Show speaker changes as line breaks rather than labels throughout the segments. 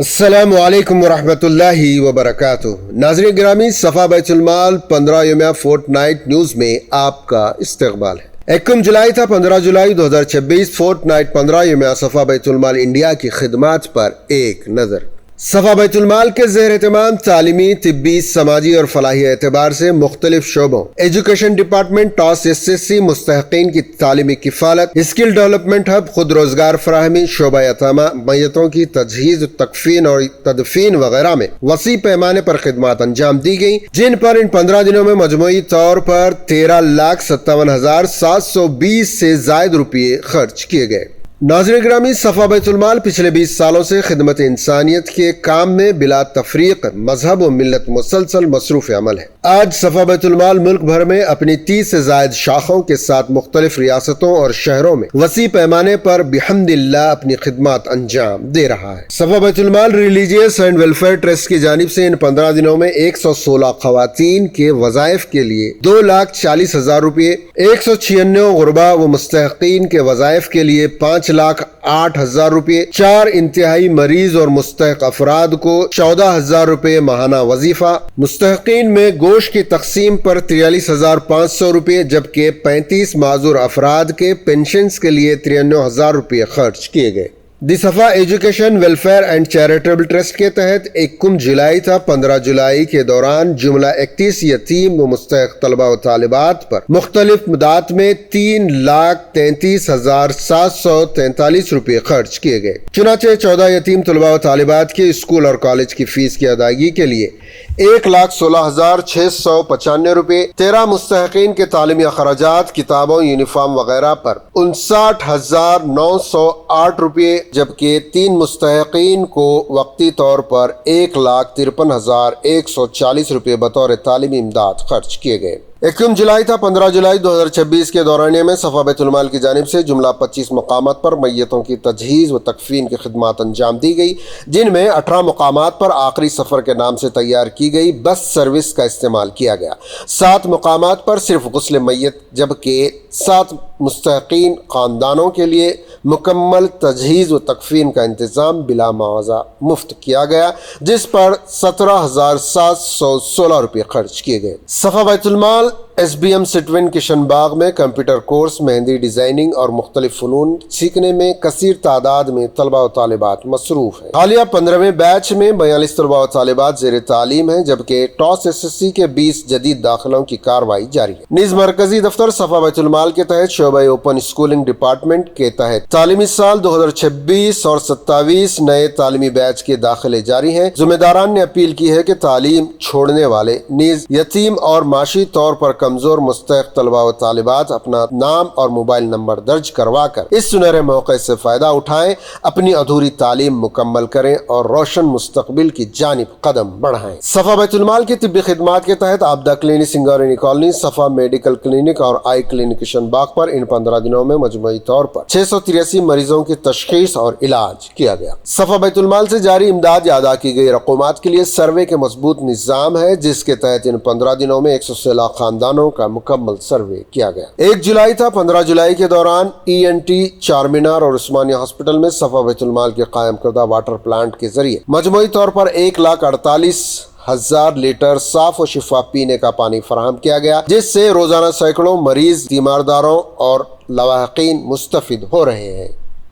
السلام علیکم ورحمۃ اللہ وبرکاتہ۔ ناظرین گرامی، صفا بیت المال 15 یومیہ فورٹ نائٹ نیوز میں آپ کا استقبال ہے۔ 1 جولائی تھا 15 جولائی 2026 فورٹ نائٹ 15 یومیہ صفا بیت المال انڈیا کی خدمات پر ایک نظر۔ صفا بیت المال کے زیر اہتمام تعلیمی، طبی، سماجی اور فلاحی اعتبار سے مختلف شعبوں ایجوکیشن ڈپارٹمنٹ، ٹاس SSC، مستحقین کی تعلیمی کفالت، اسکل ڈیولپمنٹ ہب، خود روزگار فراہمی، شعبہ یتامہ، میتوں کی تجہیز، تکفین اور تدفین وغیرہ میں وسیع پیمانے پر خدمات انجام دی گئیں، جن پر ان 15 دنوں میں مجموعی طور پر 13,57,720 سے زائد روپے خرچ کیے گئے۔ ناظرین گرامی، صفا بیت المال پچھلے 20 سالوں سے خدمت انسانیت کے کام میں بلا تفریق مذہب و ملت مسلسل مصروف عمل ہے۔ آج صفا بیت المال ملک بھر میں اپنی 30 سے زائد شاخوں کے ساتھ مختلف ریاستوں اور شہروں میں وسیع پیمانے پر بحمد اللہ اپنی خدمات انجام دے رہا ہے۔ صفا بیت المال ریلیجیس اینڈ ویلفیئر ٹرسٹ کی جانب سے ان 15 دنوں میں 116 خواتین کے وظائف کے لیے 2,40,000 روپے، 196 غربا و مستحقین کے وظائف کے لیے 5,08,000 روپے، 4 انتہائی مریض اور مستحق افراد کو 14,000 روپے ماہانہ وظیفہ، مستحقین میں گوشت کی تقسیم پر 43,500 روپے، جبکہ 35 معذور افراد کے پینشنز کے لیے 93,000 روپے خرچ کیے گئے۔ دی صفا education welfare and charitable trust کے تحت 1 جولائی تھا 15 جولائی کے دوران جملہ 31 یتیم و مستحق طلبہ و طالبات پر مختلف مدات میں 3,33,743 روپے خرچ کیے گئے۔ چنانچہ 14 یتیم طلبہ و طالبات کے اسکول اور کالج کی فیس کی ادائیگی کے لیے 1,16,695 روپے، 13 مستحقین کے تعلیمی اخراجات، کتابوں، یونیفارم وغیرہ پر 59,908 روپے، جبکہ 3 مستحقین کو وقتی طور پر 1,53,140 روپے بطور تعلیمی امداد خرچ کیے گئے۔ 1 جولائی تھا 15 جولائی 2026 کے دورانیے میں صفا بیت المال کی جانب سے جملہ 25 مقامات پر میتوں کی تجہیز و تکفین کی خدمات انجام دی گئی، جن میں 18 مقامات پر آخری سفر کے نام سے تیار کی گئی بس سروس کا استعمال کیا گیا، 7 مقامات پر صرف غسل میت، جبکہ 7 مستحقین خاندانوں کے لیے مکمل تجہیز و تکفین کا انتظام بلا معاوضہ مفت کیا گیا، جس پر 17,716 روپے خرچ کیے گئے۔ صفا بیت المال SBM سٹون کشن باغ میں کمپیوٹر کورس، مہندی ڈیزائننگ اور مختلف فنون سیکھنے میں کثیر تعداد میں طلبہ و طالبات مصروف ہیں۔ حالیہ 15ویں بیچ میں 42 طلبہ و طالبات زیر تعلیم ہیں، جبکہ ٹاس SSC کے 20 جدید داخلوں کی کارروائی جاری ہے۔ نیز مرکزی دفتر صفا بیت المال کے تحت شعبہ اوپن اسکولنگ ڈپارٹمنٹ کے تحت تعلیمی سال 2026 اور 27 نئے تعلیمی بیچ کے داخلے جاری ہیں۔ ذمہ داران نے اپیل کی ہے کہ تعلیم چھوڑنے والے، نیز یتیم اور معاشی طور پر کمزور مستحق طلبہ و طالبات اپنا نام اور موبائل نمبر درج کروا کر اس سنہرے موقع سے فائدہ اٹھائیں، اپنی ادھوری تعلیم مکمل کریں اور روشن مستقبل کی جانب قدم بڑھائیں۔ صفا بیت المال کی طبی خدمات کے تحت آبدہ کلینک سنگارینی کالونی، صفا میڈیکل کلینک اور آئی کلینک کشن باغ پر ان 15 دنوں میں مجموعی طور پر 683 مریضوں کی تشخیص اور علاج کیا گیا۔ صفا بیت المال سے جاری امداد یا ادا کی گئی رقومات کے لیے سروے کے مضبوط نظام ہے، جس کے تحت ان 15 دنوں میں 116 خاندانوں کا مکمل سروے کیا گیا۔ 1 جولائی تھا 15 جولائی کے دوران ENT چارمینار اور عثمانیہ ہاسپٹل میں صفا بیت المال کے قائم کردہ واٹر پلانٹ کے ذریعے مجموعی طور پر 1,48,000 لیٹر صاف و شفاف پینے کا پانی فراہم کیا گیا، جس سے روزانہ سینکڑوں مریض، تیمارداروں اور لواحقین مستفید ہو رہے ہیں۔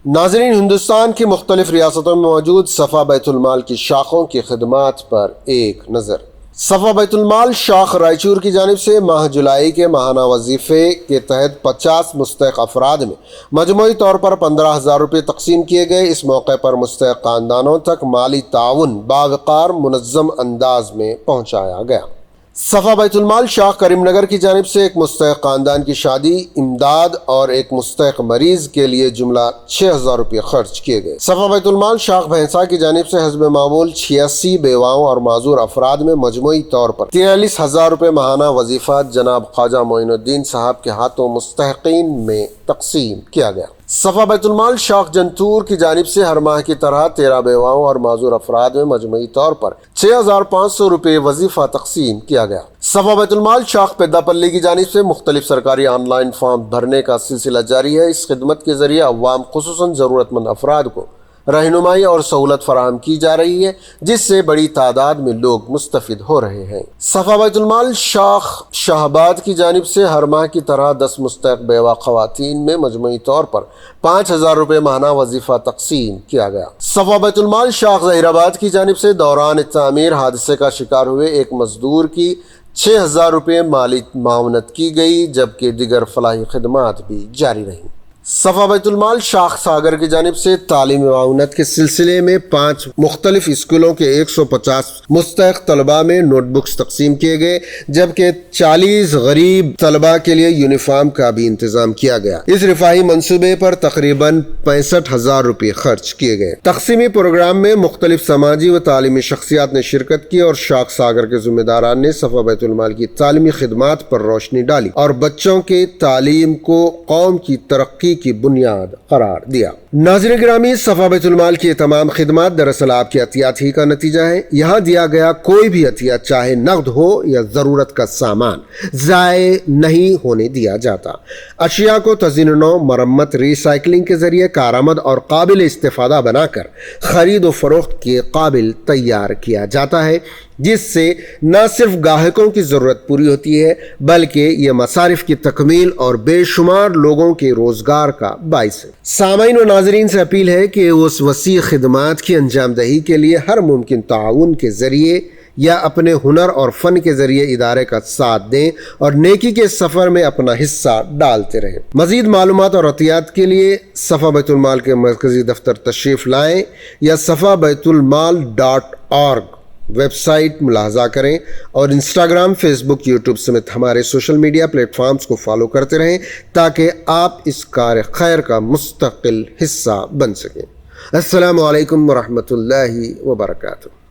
ناظرین، ہندوستان کی مختلف ریاستوں میں موجود صفا بیت المال کی شاخوں کی خدمات پر ایک نظر۔ صفا بیت المال شاخ رائچور کی جانب سے ماہ جولائی کے ماہانہ وظیفے کے تحت 50 مستحق افراد میں مجموعی طور پر 15,000 روپے تقسیم کیے گئے۔ اس موقع پر مستحق خاندانوں تک مالی تعاون باوقار منظم انداز میں پہنچایا گیا۔ صفا بیت المال شاخ کریم نگر کی جانب سے ایک مستحق خاندان کی شادی، امداد اور ایک مستحق مریض کے لیے جملہ 6,000 روپے خرچ کیے گئے۔ صفا بیت المال شاخ بھینسا کی جانب سے حسب معمول 86 بیواؤں اور معذور افراد میں مجموعی طور پر 43,000 روپے ماہانہ وظیفہ جناب خواجہ معین الدین صاحب کے ہاتھوں مستحقین میں تقسیم کیا گیا۔ صفا بیت المال شاخ جنتور کی جانب سے ہر ماہ کی طرح 13 بیواؤں اور معذور افراد میں مجموعی طور پر 6,500 روپے وظیفہ تقسیم کیا گیا۔ صفا بیت المال شاخ پیدا پلی کی جانب سے مختلف سرکاری آن لائن فارم بھرنے کا سلسلہ جاری ہے۔ اس خدمت کے ذریعے عوام خصوصاً ضرورت مند افراد کو رہنمائی اور سہولت فراہم کی جا رہی ہے، جس سے بڑی تعداد میں لوگ مستفید ہو رہے ہیں۔ صفا بیت المال شاخ شاہباد کی جانب سے ہر ماہ کی طرح 10 مستحق بیوہ خواتین میں مجموعی طور پر 5,000 روپے ماہانہ وظیفہ تقسیم کیا گیا۔ صفا بیت المال شاخ ظہیر آباد کی جانب سے دوران تعمیر حادثے کا شکار ہوئے ایک مزدور کی 6,000 روپے مالی معاونت کی گئی، جبکہ دیگر فلاحی خدمات بھی جاری رہیں۔ صفا بیت المال شاخ ساگر کی جانب سے تعلیمی معاونت کے سلسلے میں 5 مختلف اسکولوں کے 150 مستحق طلباء میں نوٹ بکس تقسیم کیے گئے، جبکہ 40 غریب طلباء کے لیے یونیفارم کا بھی انتظام کیا گیا۔ اس رفاہی منصوبے پر تقریباً 65,000 روپے خرچ کیے گئے۔ تقسیمی پروگرام میں مختلف سماجی و تعلیمی شخصیات نے شرکت کی اور شاخ ساگر کے ذمہ داران نے صفا بیت المال کی تعلیمی خدمات پر روشنی ڈالی اور بچوں کے تعلیم کو قوم کی ترقی کی بنیاد قرار دیا۔ ناظرین گرامی، صفا بیت المال کی تمام خدمات دراصل آپ کی عطیات ہی کا نتیجہ ہے۔ یہاں دیا گیا کوئی بھی عطیہ، چاہے نقد ہو یا ضرورت کا سامان، ضائع نہیں ہونے دیا جاتا۔ اشیاء کو تزئین نو، مرمت، ری سائیکلنگ کے ذریعے کارآمد اور قابل استفادہ بنا کر خرید و فروخت کے قابل تیار کیا جاتا ہے، جس سے نہ صرف گاہکوں کی ضرورت پوری ہوتی ہے بلکہ یہ مصارف کی تکمیل اور بے شمار لوگوں کے روزگار کا باعث ہے۔ سامعین و ناظرین سے اپیل ہے کہ اس وسیع خدمات کی انجام دہی کے لیے ہر ممکن تعاون کے ذریعے یا اپنے ہنر اور فن کے ذریعے ادارے کا ساتھ دیں اور نیکی کے سفر میں اپنا حصہ ڈالتے رہیں۔ مزید معلومات اور عطیات کے لیے صفا بیت المال کے مرکزی دفتر تشریف لائیں یا safabaitulmal.org ویب سائٹ ملاحظہ کریں اور انسٹاگرام، فیس بک، یوٹیوب سمیت ہمارے سوشل میڈیا پلیٹ فارمز کو فالو کرتے رہیں تاکہ آپ اس کار خیر کا مستقل حصہ بن سکیں۔ السلام علیکم ورحمۃ اللہ وبرکاتہ۔